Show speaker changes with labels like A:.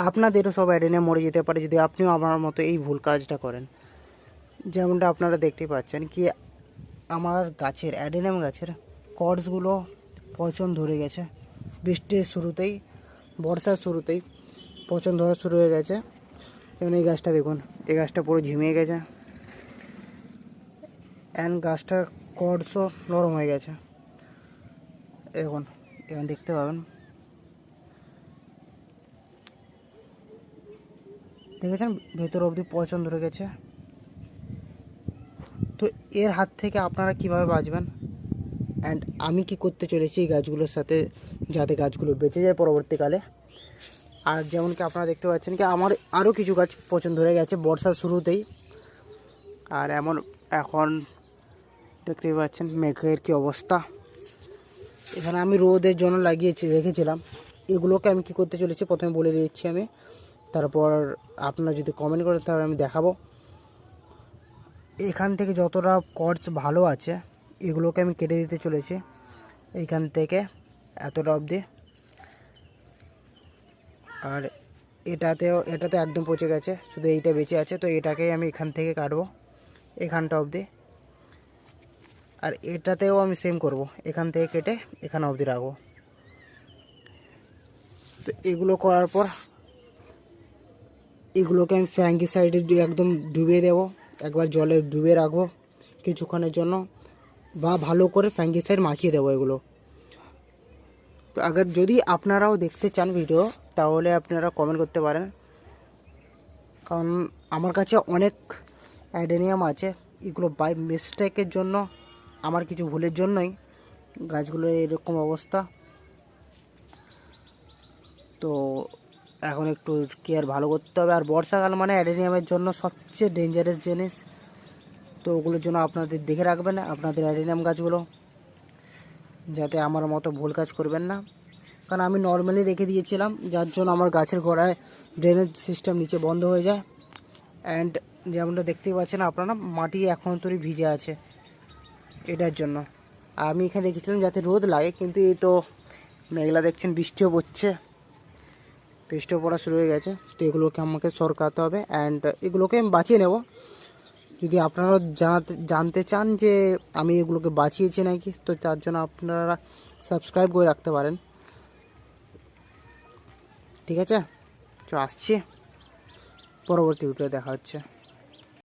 A: আপনাদেরও সব অ্যাডেনিয়াম মরে যেতে পারে যদি আপনিও আমার মতো এই ভুল কাজটা করেন। যেমনটা আপনারা দেখতে পাচ্ছেন কি আমার গাছের অ্যাডেনিয়াম গাছের কর্ডসগুলো পচন ধরে গেছে বৃষ্টির শুরুতেই, বর্ষার শুরুতেই পচন ধরা শুরু হয়ে গেছে। যেমন এই গাছটা দেখুন, এই গাছটা পুরো ঝিমিয়ে গেছে অ্যান্ড গাছটার কর্ডসও নরম হয়ে গেছে। এখন এখানে দেখতে পাবেন, দেখেছেন ভেতর অবধি পচন ধরে গেছে। তো এর হাত থেকে আপনারা কিভাবে বাঁচবেন অ্যান্ড আমি কি করতে চলেছি এই গাছগুলোর সাথে যাতে গাছগুলো বেঁচে যায় পরবর্তীকালে। আর যেমন কি আপনারা দেখতে পাচ্ছেন কি আমার আরও কিছু গাছ পচন ধরে গেছে বর্ষার শুরুতেই। আর এখন দেখতেই পাচ্ছেন মেঘের কী অবস্থা। এখানে আমি রোদের জন্য রেখেছিলাম। এগুলোকে আমি কি করতে চলেছি প্রথমে বলে দিচ্ছি আমি, তারপর আপনারা যদি কমেন্ট করেন তাহলে আমি দেখাবো। এখান থেকে যতটা কর্ডস ভালো আছে এগুলোকে আমি কেটে দিতে চলেছি এইখান থেকে এতটা অবধি। আর এটাতে একদম পচে গেছে, শুধু এইটা বেঁচে আছে, তো এটাকেই আমি এখান থেকে কাটবো এখানটা অবধি। আর এটাতেও আমি সেম করব, এখান থেকে কেটে এখানে অবধি রাখবো। তো এগুলো করার পর এগুলোকে আমি ফ্যাঙ্গিসাইডে একদম ডুবিয়ে দেবো, একবার জলে ডুবিয়ে রাখবো কিছুক্ষণের জন্য, বা ভালো করে ফ্যাঙ্গিসাইড মাখিয়ে দেবো এগুলো। তো যদি আপনারাও দেখতে চান ভিডিও তাহলে আপনারা কমেন্ট করতে পারেন, কারণ আমার কাছে অনেক অ্যাডেনিয়াম আছে। এগুলো বাই মিস্টেকের জন্য, আমার কিছু ভুলের জন্যই গাছগুলোর এরকম অবস্থা। তো এখন একটু কেয়ার ভালো করতে হবে। আর বর্ষাকাল মানে অ্যাডেনিয়ামের জন্য সবচেয়ে ডেঞ্জারাস জিনিস। তো ওগুলোর জন্য আপনাদের দেখে রাখবেন আপনাদের অ্যাডেনিয়াম গাছগুলো, যাতে আমার মতো ভুল কাজ করবেন না। কারণ আমি নর্মালি রেখে দিয়েছিলাম, যার জন্য আমার গাছের গোড়ায় ড্রেনেজ সিস্টেম নিচে বন্ধ হয়ে যায়। অ্যান্ড যেমনটা দেখতেই পাচ্ছেন আপনারা, মাটি এখন তৈরি ভিজে আছে এটার জন্য। আমি এখানে রেখেছিলাম যাতে রোদ লাগে, কিন্তু এই তো মেঘলা দেখছেন, বৃষ্টিও পড়া শুরু হয়ে গেছে। তো এগুলোকে আমাকে সরকাতে হবে অ্যান্ড এগুলোকে আমি বাঁচিয়ে নেব। যদি আপনারা জানতে চান যে আমি এগুলোকে বাঁচিয়েছি নাকি, তো তার জন্য আপনারা সাবস্ক্রাইব করে রাখতে পারেন। ঠিক আছে, তো আসছি, পরবর্তী ভিডিও দেখা হচ্ছে।